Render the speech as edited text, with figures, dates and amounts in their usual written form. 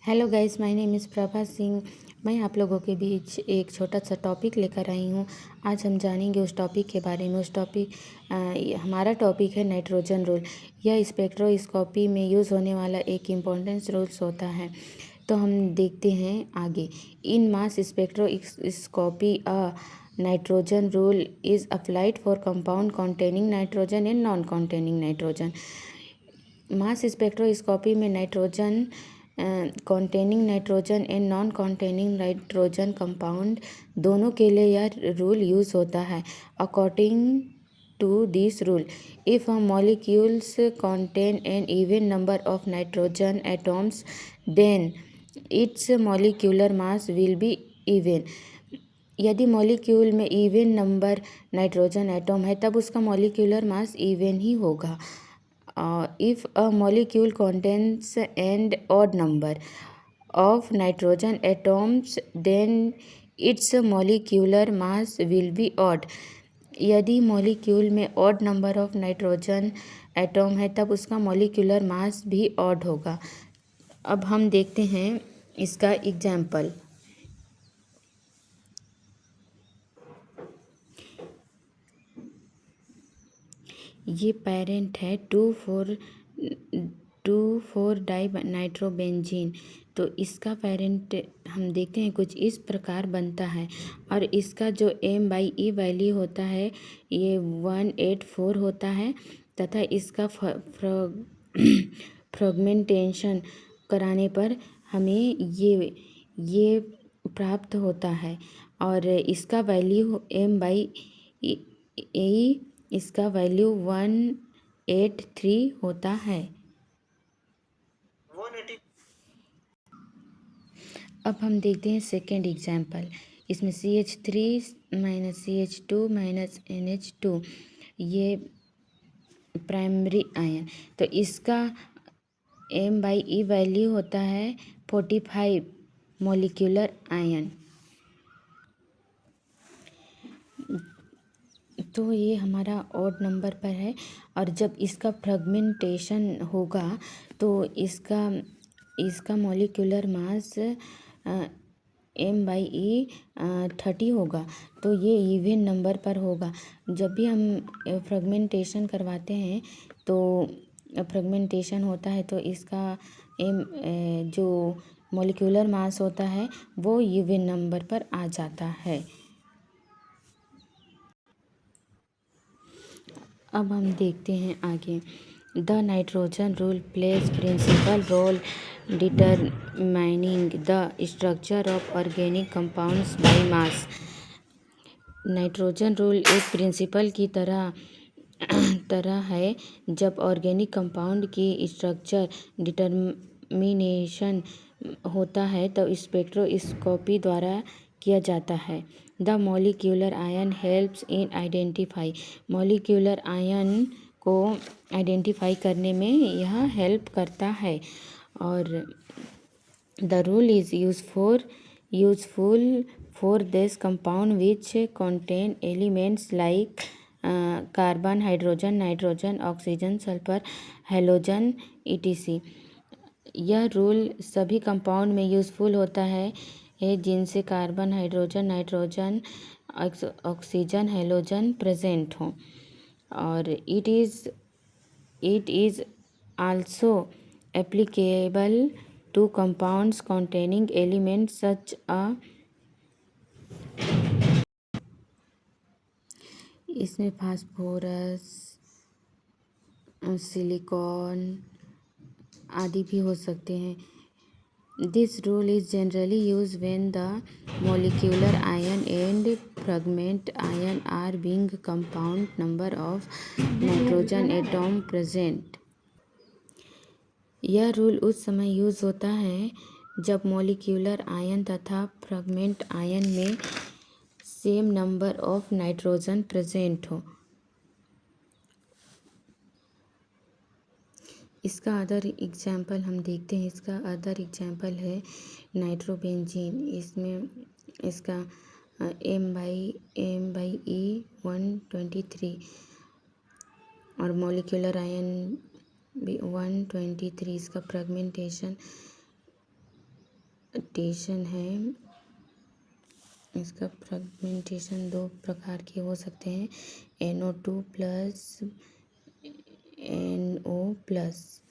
Hello guys, my name is Prabha Singh. मैं आप लोगों के बीच एक छोटा सा टॉपिक लेकर आई हूँ। आज हम जानेंगे उस टॉपिक के बारे में। हमारा टॉपिक है नाइट्रोजन रूल। यह स्पेक्ट्रोस्कोपी में यूज़ होने वाला एक इम्पोर्टेंट रूल्स होता है। तो हम देखते हैं आगे। In mass spectroscopy nitrogen rule is applied for compound containing nitrogen and non containing nitrogen. Mass spectroscopy में nitrogen containing nitrogen and non containing nitrogen compound दोनों के लिए यह रूल यूज़ होता है। According to this rule, if a molecules contain an even number of nitrogen atoms, then its molecular mass will be even। यदि molecule में even number nitrogen atom है तब उसका मॉलिक्यूलर मास इवन ही होगा। If a molecule contains an odd number of nitrogen atoms, then its molecular mass will be odd। यदि molecule में odd number of nitrogen atom है तब उसका molecular mass भी ऑड होगा। अब हम देखते हैं इसका एग्जाम्पल। ये पेरेंट है 2,4 डाई नाइट्रोबेंजीन। तो इसका पेरेंट हम देखते हैं कुछ इस प्रकार बनता है और इसका जो M/E वैल्यू होता है ये 184 होता है तथा इसका फ्रेगमेंटेशन कराने पर हमें ये प्राप्त होता है और इसका वैल्यू M/E इसका वैल्यू 183 होता है। अब हम देखते हैं सेकेंड एग्जाम्पल। इसमें CH3 - CH2 - NH2 ये प्राइमरी आयन। तो इसका M/E वैल्यू होता है 45 मोलिकुलर आयन। तो ये हमारा ऑड नंबर पर है और जब इसका फ्रेगमेंटेशन होगा तो इसका मॉलिक्यूलर मास M/E 30 होगा। तो ये इवन नंबर पर होगा। जब भी हम फ्रेगमेंटेशन करवाते हैं तो फ्रेगमेंटेशन होता है तो इसका जो मॉलिक्यूलर मास होता है वो इवन नंबर पर आ जाता है। अब हम देखते हैं आगे। The nitrogen rule plays principal role determining the structure of organic compounds by mass. Nitrogen rule एक प्रिंसिपल की तरह है। जब ऑर्गेनिक कंपाउंड की स्ट्रक्चर डिटर्मिनेशन होता है तो स्पेक्ट्रोस्कोपी द्वारा किया जाता है। The molecular ion helps in identify. Molecular ion को आइडेंटिफाई करने में यह हेल्प करता है। और the rule is useful for this compound which contain elements like carbon, hydrogen, nitrogen, oxygen, sulphur, halogen etc। यह रूल सभी कंपाउंड में यूज़फुल होता है जिनसे carbon, hydrogen, nitrogen, oxygen, halogen present हो। और it is also applicable to compounds containing elements such इसमें phosphorus, silicon आदि भी हो सकते हैं। This rule is generally use when the molecular ion and fragment ion are big compound number of nitrogen atom present. यह rule उस समय use होता है जब मोलिक्यूलर आयन तथा फ्रेगमेंट आयन में same number of nitrogen present हो। इसका अदर एग्जाम्पल हम देखते हैं। इसका अदर एग्जाम्पल है नाइट्रोबेंजीन। इसमें इसका M/E 123 और मॉलिक्यूलर आयन भी 123। इसका फ्रेगमेंटेशन फ्रेगमेंटेशन है, इसका फ्रेगमेंटेशन दो प्रकार के हो सकते हैं, NO2 प्लस NO प्लस।